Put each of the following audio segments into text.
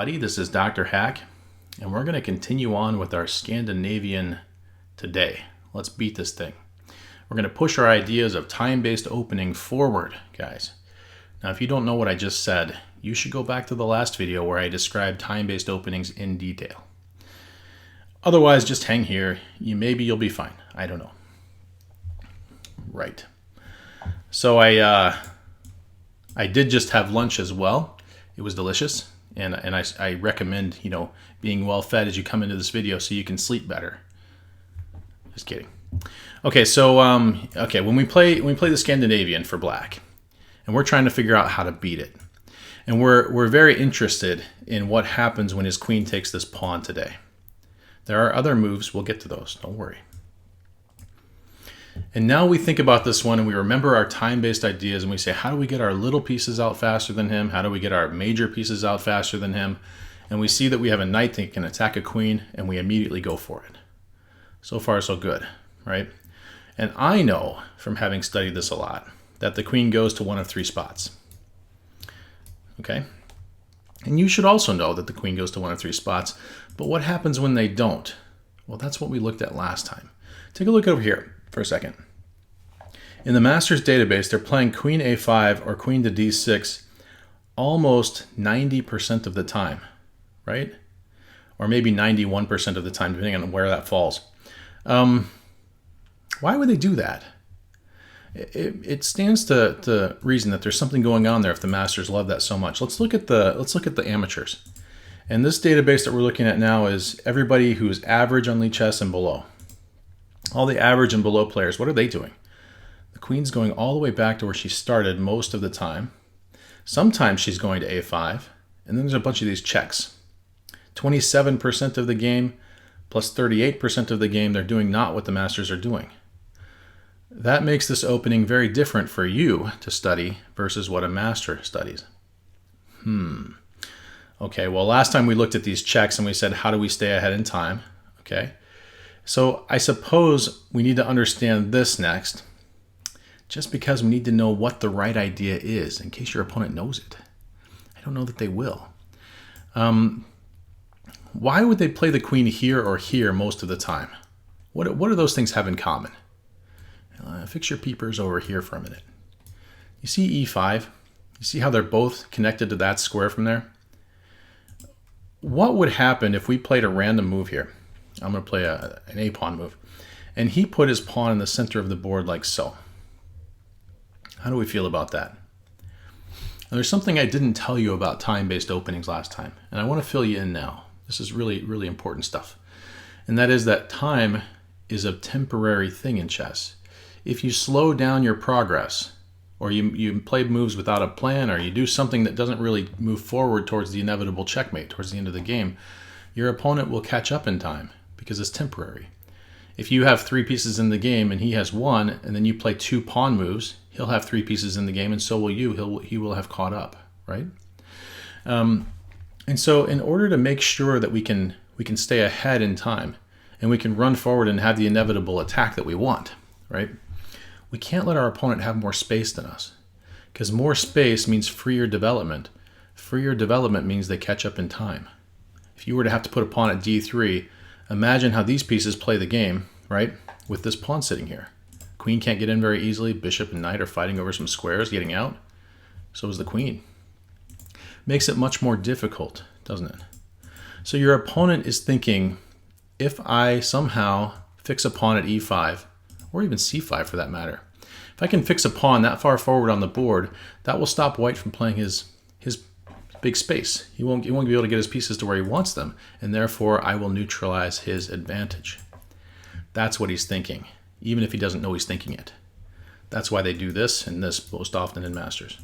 everybody. This is DrHack, and we're going to continue on with our Scandinavian today. Let's beat this thing. We're going to push our ideas of time-based opening forward, guys. Now, if you don't know what I just said, you should go back to the last video where I described time-based openings in detail. Otherwise, just hang here. Maybe you'll be fine. I don't know. Right. So I did just have lunch as well. It was delicious, and I recommend, being well fed as you come into this video so you can sleep better. Just kidding. Okay, so when we play the Scandinavian for black, and we're trying to figure out how to beat it, and we're very interested in what happens when his queen takes this pawn today. There are other moves. We'll get to those. Don't worry. And now we think about this one and we remember our time-based ideas and we say, how do we get our little pieces out faster than him? How do we get our major pieces out faster than him? And we see that we have a knight that can attack a queen and we immediately go for it. So far, so good, right? And I know from having studied this a lot that the queen goes to one of three spots. Okay? And you should also know that the queen goes to one of three spots. But what happens when they don't? Well, that's what we looked at last time. Take a look over here for a second. In the Masters database, they're playing Queen A5 or Queen to D6 almost 90% of the time, right? Or maybe 91% of the time, depending on where that falls. Why would they do that? It stands to reason that there's something going on there if the Masters love that so much. Let's look at the amateurs. And this database that we're looking at now is everybody who's average on Lichess and below. All the average and below players, what are they doing? The queen's going all the way back to where she started most of the time. Sometimes she's going to A5, and then there's a bunch of these checks. 27% of the game plus 38% of the game, they're doing not what the Masters are doing. That makes this opening very different for you to study versus what a master studies. Okay, well, last time we looked at these checks and we said, how do we stay ahead in time? Okay. So I suppose we need to understand this next, just because we need to know what the right idea is, in case your opponent knows it. I don't know that they will. Why would they play the queen here or here most of the time? What do those things have in common? Fix your peepers over here for a minute. You see E5? You see how they're both connected to that square from there? What would happen if we played a random move here? I'm going to play an A-pawn move. And he put his pawn in the center of the board like so. How do we feel about that? Now, there's something I didn't tell you about time-based openings last time, and I want to fill you in now. This is really, really important stuff. And that is that time is a temporary thing in chess. If you slow down your progress, or you play moves without a plan, or you do something that doesn't really move forward towards the inevitable checkmate, towards the end of the game, your opponent will catch up in time. Because it's temporary. If you have three pieces in the game and he has one, and then you play two pawn moves, he'll have three pieces in the game, and so will you. He will have caught up, right? And so, in order to make sure that we can stay ahead in time, and we can run forward and have the inevitable attack that we want, right? We can't let our opponent have more space than us, because more space means freer development. Freer development means they catch up in time. If you were to have to put a pawn at D3, imagine how these pieces play the game, right? With this pawn sitting here. Queen can't get in very easily. Bishop and knight are fighting over some squares, getting out. So is the queen. Makes it much more difficult, doesn't it? So your opponent is thinking, if I somehow fix a pawn at E5, or even C5 for that matter, if I can fix a pawn that far forward on the board, that will stop white from playing his big space. He won't be able to get his pieces to where he wants them, and therefore I will neutralize his advantage. That's what he's thinking, even if he doesn't know he's thinking it. That's why they do this and this most often in Masters.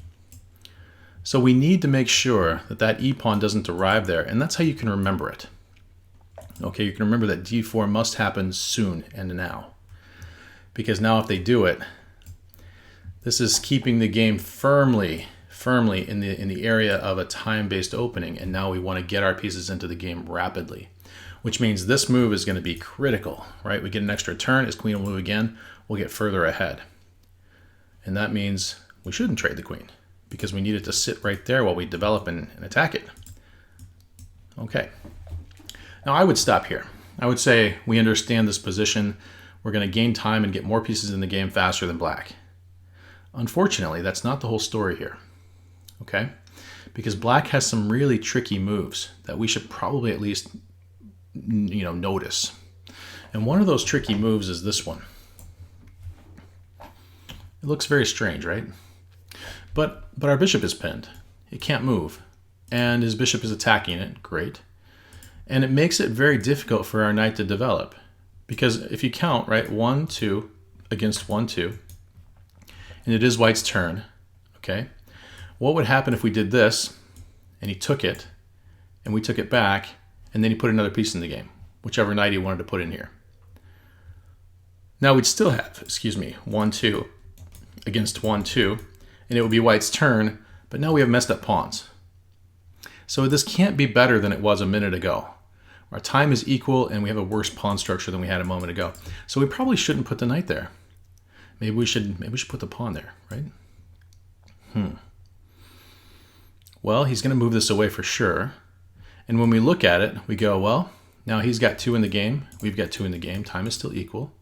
So we need to make sure that that E-pawn doesn't arrive there, and that's how you can remember it. Okay, you can remember that D4 must happen soon and now. Because now if they do it, this is keeping the game firmly in the area of a time-based opening, and now we want to get our pieces into the game rapidly, which means this move is going to be critical, right? We get an extra turn, his queen will move again, we'll get further ahead. And that means we shouldn't trade the queen, because we need it to sit right there while we develop and attack it. Okay. Now I would stop here. I would say we understand this position. We're going to gain time and get more pieces in the game faster than black. Unfortunately, that's not the whole story here. Okay? Because black has some really tricky moves that we should probably at least notice. And one of those tricky moves is this one. It looks very strange, right? But our bishop is pinned. It can't move. And his bishop is attacking it. Great. And it makes it very difficult for our knight to develop. Because if you count, right, 1, 2 against 1, 2, and it is white's turn, okay? What would happen if we did this, and he took it, and we took it back, and then he put another piece in the game, whichever knight he wanted to put in here. Now we'd still have, 1, 2 against 1, 2, and it would be white's turn, but now we have messed up pawns. So this can't be better than it was a minute ago. Our time is equal, and we have a worse pawn structure than we had a moment ago. So we probably shouldn't put the knight there. Maybe we should put the pawn there, right? Well, he's going to move this away for sure. And when we look at it, we go, well, now he's got 2 in the game. We've got 2 in the game. Time is still equal.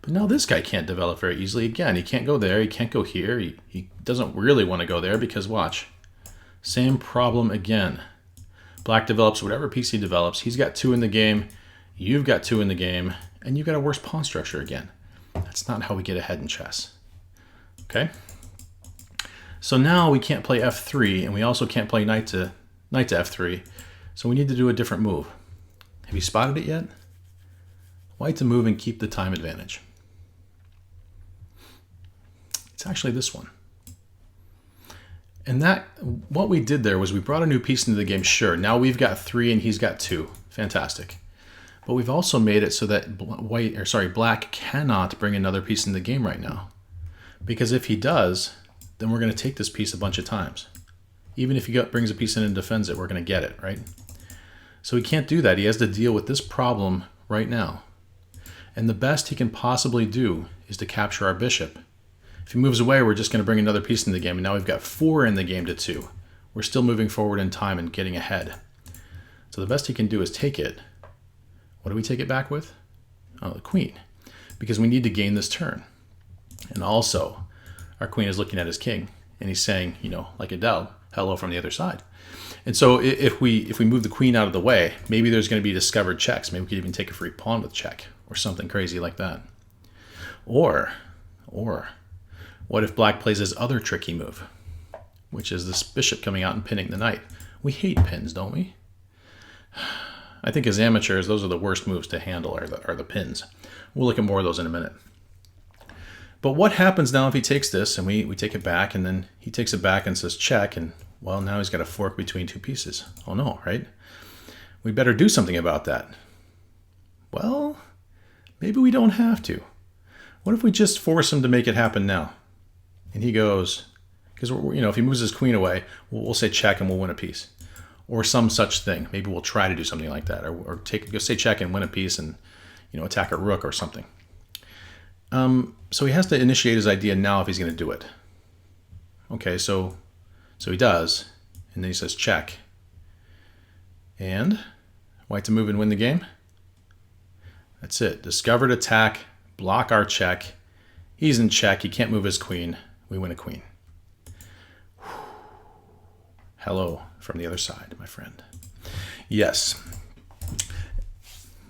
But now this guy can't develop very easily. Again, he can't go there. He can't go here. He doesn't really want to go there because, watch, same problem again. Black develops whatever piece he develops. He's got 2 in the game. You've got 2 in the game. And you've got a worse pawn structure again. That's not how we get ahead in chess. Okay? So now we can't play f3, and we also can't play knight to f3. So we need to do a different move. Have you spotted it yet? White to move and keep the time advantage. It's actually this one. And what we did there was we brought a new piece into the game. Sure, now we've got 3 and he's got 2. Fantastic. But we've also made it so that black cannot bring another piece in the game right now. Because if he does, then we're going to take this piece a bunch of times. Even if he brings a piece in and defends it, we're going to get it, right? So he can't do that. He has to deal with this problem right now. And the best he can possibly do is to capture our bishop. If he moves away, we're just going to bring another piece in the game. And now we've got 4 in the game to 2. We're still moving forward in time and getting ahead. So the best he can do is take it. What do we take it back with? Oh, the queen. Because we need to gain this turn. And also, our queen is looking at his king. And he's saying, like Adele, hello from the other side. And so if we move the queen out of the way, maybe there's going to be discovered checks. Maybe we could even take a free pawn with check. Or something crazy like that. Or, what if black plays his other tricky move? Which is this bishop coming out and pinning the knight. We hate pins, don't we? I think as amateurs, those are the worst moves to handle are the pins. We'll look at more of those in a minute. But what happens now if he takes this and we take it back and then he takes it back and says check and, well, now he's got a fork between 2 pieces. Oh no, right? We better do something about that. Well, maybe we don't have to. What if we just force him to make it happen now? And he goes, because if he moves his queen away, we'll say check and we'll win a piece. Or some such thing. Maybe we'll try to do something like that. Or go say check and win a piece and attack a rook or something. So he has to initiate his idea now if he's going to do it. Okay, so he does. And then he says check. And white to move and win the game. That's it. Discovered attack. Block our check. He's in check. He can't move his queen. We win a queen. Hello from the other side, my friend. Yes.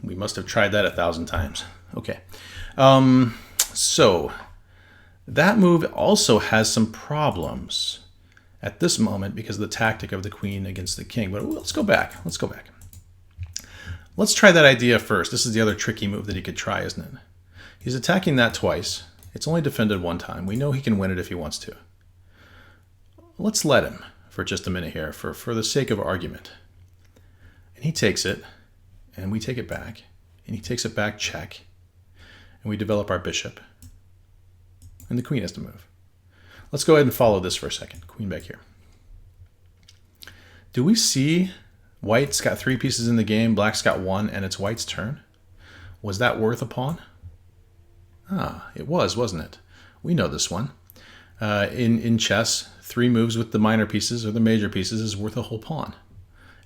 We must have tried that 1,000 times. Okay. So that move also has some problems at this moment because of the tactic of the queen against the king. But let's go back. Let's try that idea first. This is the other tricky move that he could try, isn't it? He's attacking that twice. It's only defended 1 time. We know he can win it if he wants to. Let's let him for just a minute here for the sake of argument. And he takes it, and we take it back, and he takes it back, check, and we develop our bishop. And the queen has to move. Let's go ahead and follow this for a second. Queen back here. Do we see white's got 3 pieces in the game, black's got 1, and it's white's turn? Was that worth a pawn? Ah, it was, wasn't it? We know this one. In chess, 3 moves with the minor pieces or the major pieces is worth a whole pawn.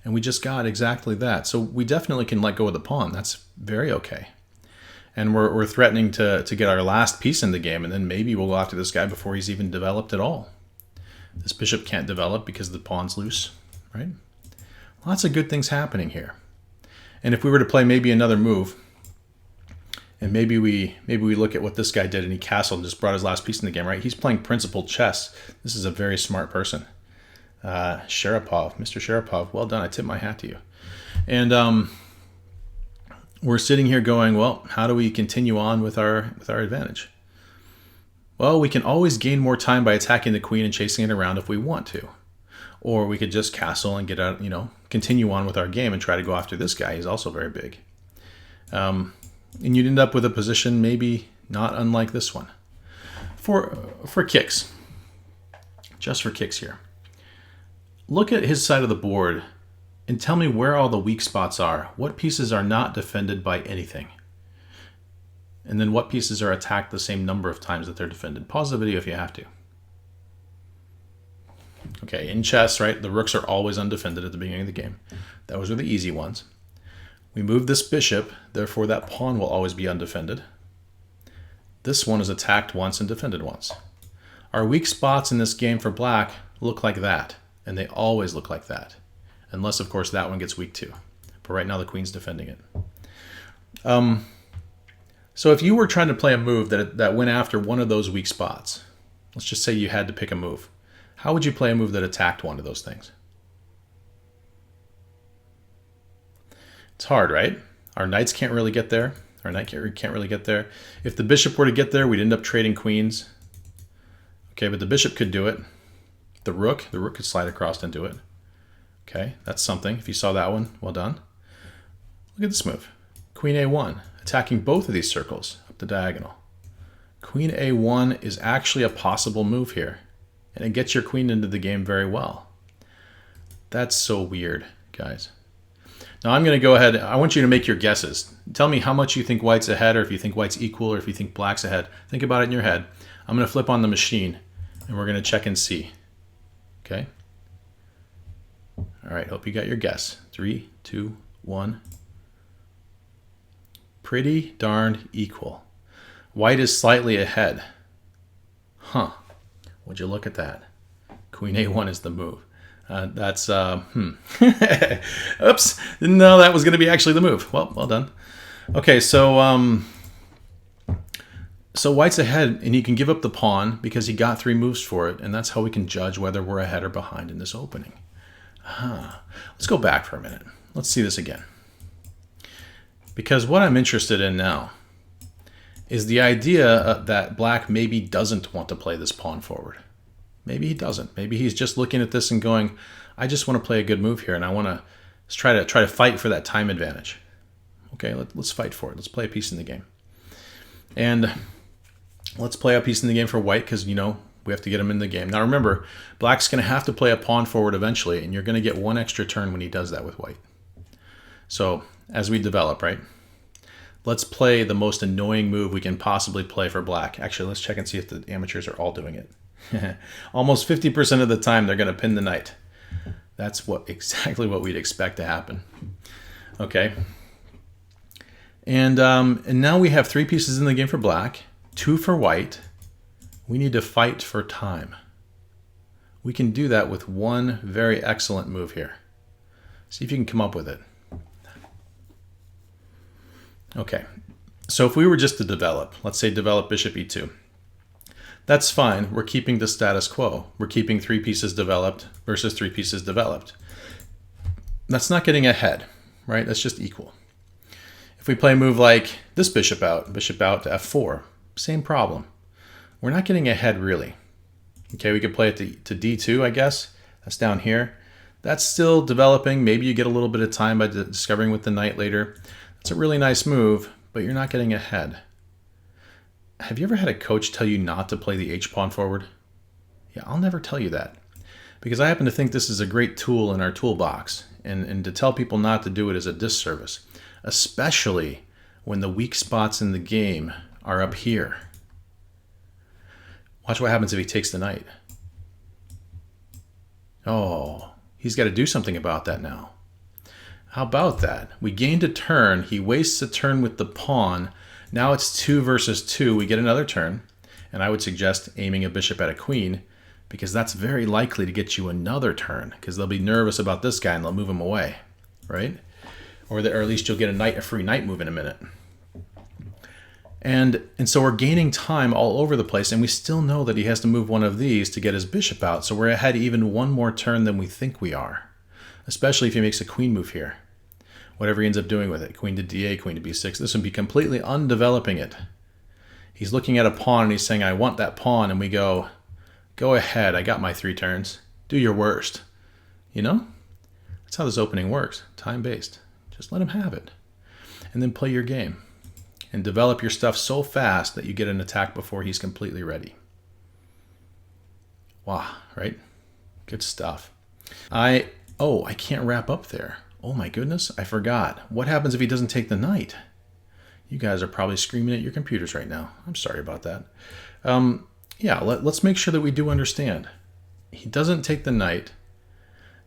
And we just got exactly that. So we definitely can let go of the pawn. That's very okay. And we're threatening to get our last piece in the game, and then maybe we'll go after this guy before he's even developed at all. This bishop can't develop because the pawn's loose, right? Lots of good things happening here. And if we were to play maybe another move, and maybe we look at what this guy did, and he castled and just brought his last piece in the game, right? He's playing principled chess. This is a very smart person. Sharapov, Mr. Sharapov, well done. I tip my hat to you. And we're sitting here going, well, how do we continue on with our advantage? Well, we can always gain more time by attacking the queen and chasing it around if we want to. Or we could just castle and get out, continue on with our game and try to go after this guy. He's also very big. And you'd end up with a position maybe not unlike this one. For kicks, just for kicks here. Look at his side of the board and tell me where all the weak spots are. What pieces are not defended by anything? And then what pieces are attacked the same number of times that they're defended? Pause the video if you have to. Okay, in chess, right, the rooks are always undefended at the beginning of the game. Those are the easy ones. We move this bishop, therefore that pawn will always be undefended. This one is attacked once and defended once. Our weak spots in this game for black look like that, and they always look like that. Unless, of course, that one gets weak too. But right now the queen's defending it. So if you were trying to play a move that went after one of those weak spots, let's just say you had to pick a move, how would you play a move that attacked one of those things? It's hard, right? Our knights can't really get there. Our knight can't really get there. If the bishop were to get there, we'd end up trading queens. Okay, but the bishop could do it. The rook could slide across and do it. Okay, that's something. If you saw that one, well done. Look at this move. Queen A1, attacking both of these circles up the diagonal. Queen A1 is actually a possible move here, and it gets your queen into the game very well. That's so weird, guys. Now I'm going to go ahead. I want you to make your guesses. Tell me how much you think white's ahead, or if you think white's equal, or if you think black's ahead. Think about it in your head. I'm going to flip on the machine, and we're going to check and see. Okay? All right, hope you got your guess. 3, 2, 1. Pretty darn equal. White is slightly ahead. Huh. Would you look at that? Queen A1 is the move. Oops. Didn't know that was going to be actually the move. Well done. Okay, so white's ahead, and he can give up the pawn because he got 3 moves for it, and that's how we can judge whether we're ahead or behind in this opening. Let's go back for a minute. Let's see this again. Because what I'm interested in now is the idea that black maybe doesn't want to play this pawn forward. Maybe he doesn't. Maybe he's just looking at this and going, I just want to play a good move here, and I want to try to fight for that time advantage. Okay, let's fight for it. Let's play a piece in the game. And let's play a piece in the game for white because, we have to get him in the game. Now remember, black's going to have to play a pawn forward eventually, and you're going to get 1 extra turn when he does that with white. So as we develop, right, let's play the most annoying move we can possibly play for black. Actually, let's check and see if the amateurs are all doing it. Almost 50% of the time they're going to pin the knight. That's exactly what we'd expect to happen. Okay. And now we have 3 pieces in the game for black, 2 for white. We need to fight for time. We can do that with one very excellent move here. See if you can come up with it. Okay, so if we were just to develop, let's say develop bishop e2. That's fine. We're keeping the status quo. We're keeping 3 pieces developed versus 3 pieces developed. That's not getting ahead, right? That's just equal. If we play a move like this bishop out to f4, same problem. We're not getting ahead really. Okay, we could play it to d2, I guess. That's down here. That's still developing. Maybe you get a little bit of time by discovering with the knight later. That's a really nice move, but you're not getting ahead. Have you ever had a coach tell you not to play the h-pawn forward? Yeah, I'll never tell you that. Because I happen to think this is a great tool in our toolbox. And to tell people not to do it is a disservice. Especially when the weak spots in the game are up here. Watch what happens if he takes the knight. Oh, he's got to do something about that now. How about that? We gained a turn. He wastes a turn with the pawn. Now it's 2 versus 2. We get another turn. And I would suggest aiming a bishop at a queen, because that's very likely to get you another turn, because they'll be nervous about this guy and they'll move him away, right? Or at least you'll get a free knight move in a minute. And so we're gaining time all over the place, and we still know that he has to move one of these to get his bishop out. So we're ahead even one more turn than we think we are, especially if he makes a queen move here. Whatever he ends up doing with it, queen to d8, queen to b6, this would be completely undeveloping it. He's looking at a pawn and he's saying, I want that pawn, and we go ahead, I got my 3 turns. Do your worst. You know? That's how this opening works, time-based. Just let him have it. And then play your game. And develop your stuff so fast that you get an attack before he's completely ready. Wow, right? Good stuff. I can't wrap up there. Oh my goodness, I forgot. What happens if he doesn't take the knight? You guys are probably screaming at your computers right now. I'm sorry about that. Yeah, let's make sure that we do understand. He doesn't take the knight.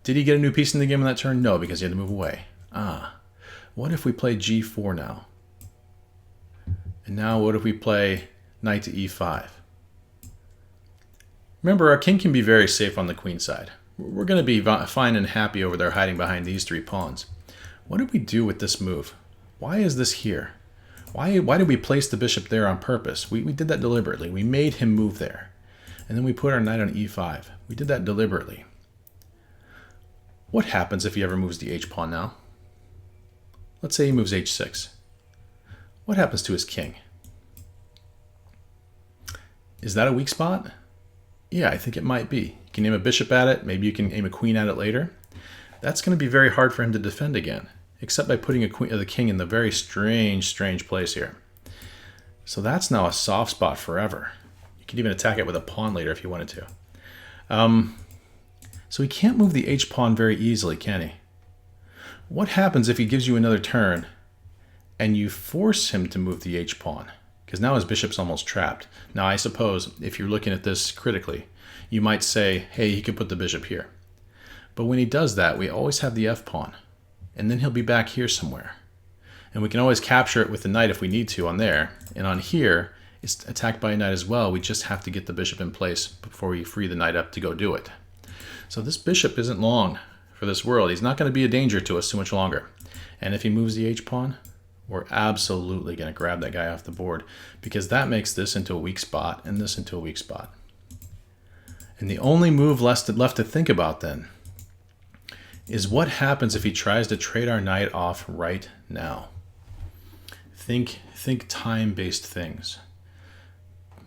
Did he get a new piece in the game on that turn? No, because he had to move away. What if we play g4 now? And now what if we play knight to e5? Remember, our king can be very safe on the queen side. We're going to be fine and happy over there hiding behind these 3 pawns. What did we do with this move? Why is this here? Why did we place the bishop there on purpose? We did that deliberately. We made him move there. And then we put our knight on e5. We did that deliberately. What happens if he ever moves the h-pawn now? Let's say he moves h6. What happens to his king? Is that a weak spot? Yeah, I think it might be. You can aim a bishop at it. Maybe you can aim a queen at it later. That's going to be very hard for him to defend again, except by putting the king in the very strange place here. So that's now a soft spot forever. You can even attack it with a pawn later if you wanted to. So he can't move the h-pawn very easily, can he? What happens if he gives you another turn and you force him to move the h-pawn? Because now his bishop's almost trapped. Now I suppose if you're looking at this critically, you might say, hey, he could put the bishop here. But when he does that, we always have the f-pawn. And then he'll be back here somewhere. And we can always capture it with the knight if we need to on there. And on here, it's attacked by a knight as well. We just have to get the bishop in place before we free the knight up to go do it. So this bishop isn't long for this world. He's not going to be a danger to us too much longer. And if he moves the h-pawn, we're absolutely going to grab that guy off the board, because that makes this into a weak spot and this into a weak spot. And the only move left to think about then is what happens if he tries to trade our knight off right now. Think time-based things.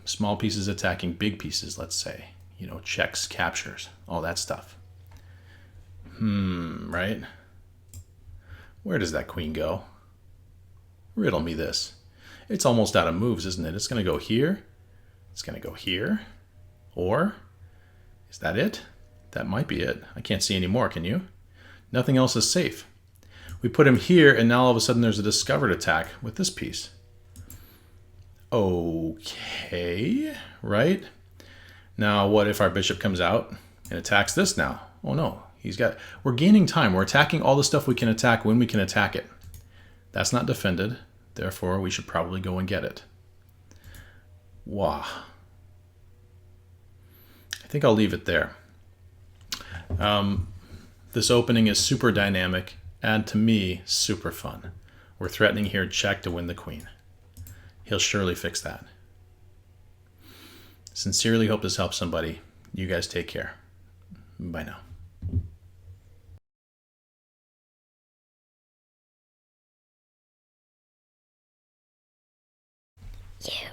Small pieces attacking big pieces, let's say. You know, checks, captures, all that stuff. Right? Where does that queen go? Riddle me this. It's almost out of moves, isn't it? It's going to go here. It's going to go here. Or, is that it? That might be it. I can't see any more, can you? Nothing else is safe. We put him here, and now all of a sudden there's a discovered attack with this piece. Okay, right? Now what if our bishop comes out and attacks this now? Oh no, we're gaining time. We're attacking all the stuff we can attack when we can attack it. That's not defended, therefore we should probably go and get it. Wow. I think I'll leave it there. This opening is super dynamic and, to me, super fun. We're threatening here check to win the queen. He'll surely fix that. Sincerely hope this helps somebody. You guys take care. Bye now. You